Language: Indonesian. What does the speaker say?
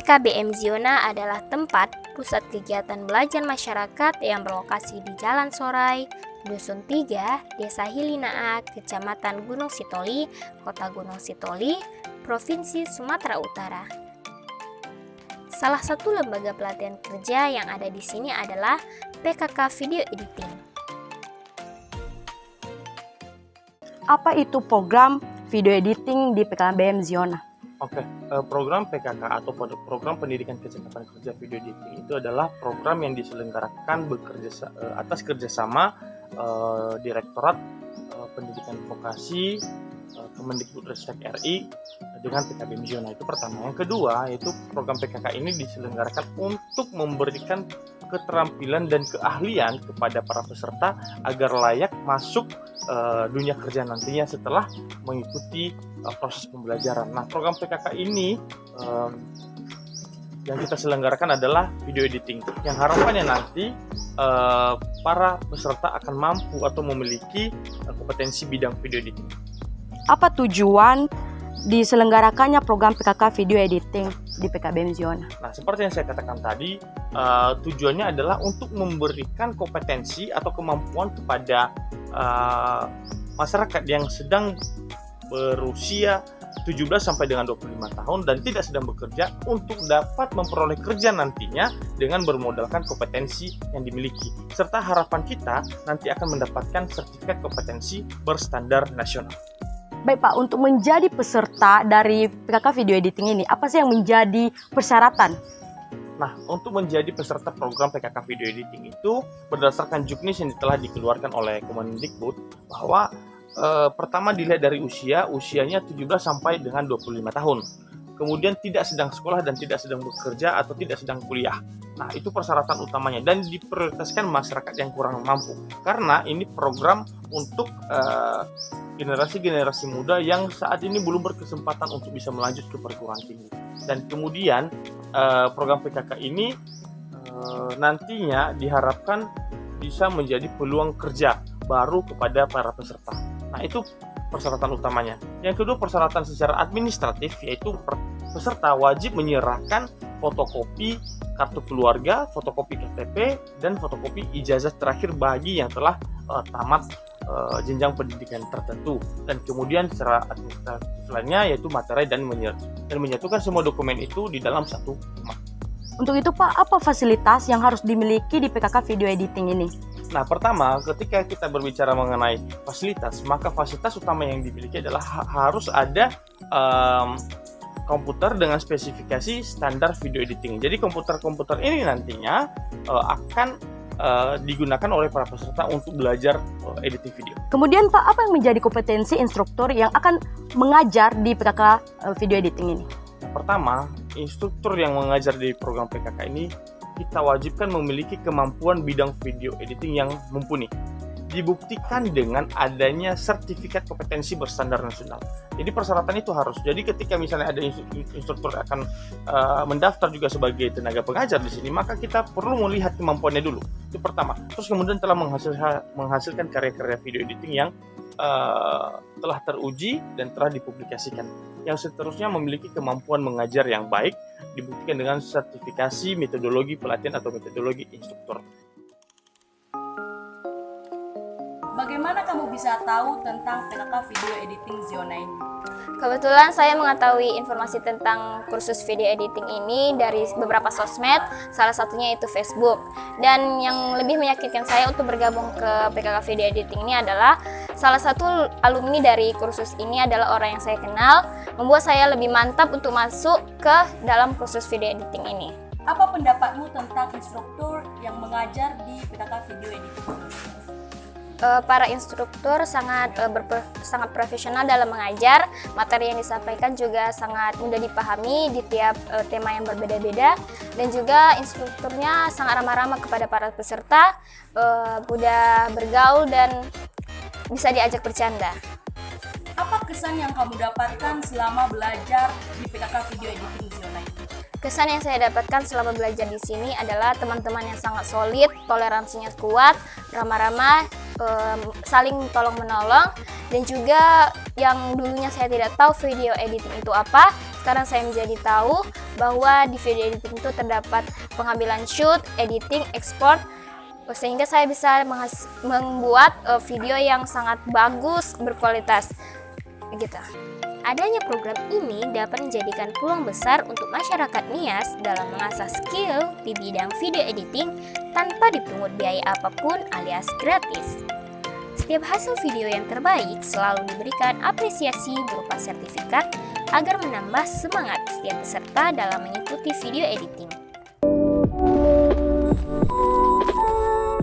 PKBM Ziona adalah tempat pusat kegiatan belajar masyarakat yang berlokasi di Jalan Sorai, Dusun 3, Desa Hilinaa, Kecamatan Gunung Sitoli, Kota Gunung Sitoli, Provinsi Sumatera Utara. Salah satu lembaga pelatihan kerja yang ada di sini adalah PKK Video Editing. Apa itu program video editing di PKBM Ziona? Oke, program PKK atau program pendidikan kecepatan kerja video editing itu adalah program yang diselenggarakan atas kerjasama Direktorat Pendidikan Vokasi Kemendikbudristek RI dengan PKBM Ziona. Itu pertama. Yang kedua, yaitu program PKK ini diselenggarakan untuk memberikan keterampilan dan keahlian kepada para peserta agar layak masuk dunia kerja nantinya setelah mengikuti proses pembelajaran. Nah, program PKK ini yang kita selenggarakan adalah video editing, yang harapannya nanti para peserta akan mampu atau memiliki kompetensi bidang video editing. Apa tujuan diselenggarakannya program PKK video editing di PKBM Ziona? Nah, seperti yang saya katakan tadi, tujuannya adalah untuk memberikan kompetensi atau kemampuan kepada masyarakat yang sedang berusia 17 sampai dengan 25 tahun dan tidak sedang bekerja untuk dapat memperoleh kerja nantinya dengan bermodalkan kompetensi yang dimiliki. Serta harapan kita nanti akan mendapatkan sertifikat kompetensi berstandar nasional. Baik Pak, untuk menjadi peserta dari PKK video editing ini, apa sih yang menjadi persyaratan? Nah, untuk menjadi peserta program PKK video editing itu berdasarkan juknis yang telah dikeluarkan oleh Kemendikbud bahwa pertama dilihat dari usianya 17 sampai dengan 25 tahun. Kemudian tidak sedang sekolah dan tidak sedang bekerja atau tidak sedang kuliah. Nah, itu persyaratan utamanya dan diprioritaskan masyarakat yang kurang mampu. Karena ini program untuk generasi-generasi muda yang saat ini belum berkesempatan untuk bisa melanjut ke perguruan tinggi. Dan kemudian program PKK ini nantinya diharapkan bisa menjadi peluang kerja baru kepada para peserta. Nah, itu persyaratan utamanya. Yang kedua, persyaratan secara administratif, yaitu peserta wajib menyerahkan fotokopi kartu keluarga, fotokopi KTP, dan fotokopi ijazah terakhir bagi yang telah tamat jenjang pendidikan tertentu. Dan kemudian secara administratif lainnya yaitu materai dan menyatukan semua dokumen itu di dalam satu rumah. Untuk itu Pak, apa fasilitas yang harus dimiliki di PKK video editing ini? Nah, pertama, ketika kita berbicara mengenai fasilitas, maka fasilitas utama yang dimiliki adalah harus ada komputer dengan spesifikasi standar video editing. Jadi komputer-komputer ini nantinya akan digunakan oleh para peserta untuk belajar editing video. Kemudian Pak, apa yang menjadi kompetensi instruktur yang akan mengajar di PKK video editing ini? Pertama, instruktur yang mengajar di program PKK ini kita wajibkan memiliki kemampuan bidang video editing yang mumpuni. Dibuktikan dengan adanya sertifikat kompetensi berstandar nasional. Jadi persyaratan itu harus. Jadi ketika misalnya ada instruktur akan mendaftar juga sebagai tenaga pengajar di sini, maka kita perlu melihat kemampuannya dulu. Itu pertama. Terus kemudian telah menghasilkan karya-karya video editing yang telah teruji dan telah dipublikasikan. Yang seterusnya memiliki kemampuan mengajar yang baik, dibuktikan dengan sertifikasi metodologi pelatihan atau metodologi instruktur. Bagaimana kamu bisa tahu tentang PKK Video Editing Ziona ini? Kebetulan saya mengetahui informasi tentang kursus video editing ini dari beberapa sosmed, salah satunya itu Facebook. Dan yang lebih meyakinkan saya untuk bergabung ke PKK video editing ini adalah salah satu alumni dari kursus ini adalah orang yang saya kenal, membuat saya lebih mantap untuk masuk ke dalam kursus video editing ini. Apa pendapatmu tentang instruktur yang mengajar di PKK Video Editing? Para instruktur sangat profesional dalam mengajar. Materi yang disampaikan juga sangat mudah dipahami di tiap tema yang berbeda-beda, dan juga instrukturnya sangat ramah-ramah kepada para peserta, mudah bergaul dan bisa diajak bercanda. Apa kesan yang kamu dapatkan selama belajar di PKK Video Editing Ziona ini? Kesan yang saya dapatkan selama belajar di sini adalah teman-teman yang sangat solid, toleransinya kuat, ramah-ramah, saling tolong-menolong, dan juga yang dulunya saya tidak tahu video editing itu apa, sekarang saya menjadi tahu bahwa di video editing itu terdapat pengambilan shoot, editing, export, sehingga saya bisa membuat video yang sangat bagus, berkualitas gitu. Adanya program ini dapat menjadikan peluang besar untuk masyarakat Nias dalam mengasah skill di bidang video editing tanpa dipungut biaya apapun alias gratis. Setiap hasil video yang terbaik selalu diberikan apresiasi berupa sertifikat agar menambah semangat setiap peserta dalam mengikuti video editing.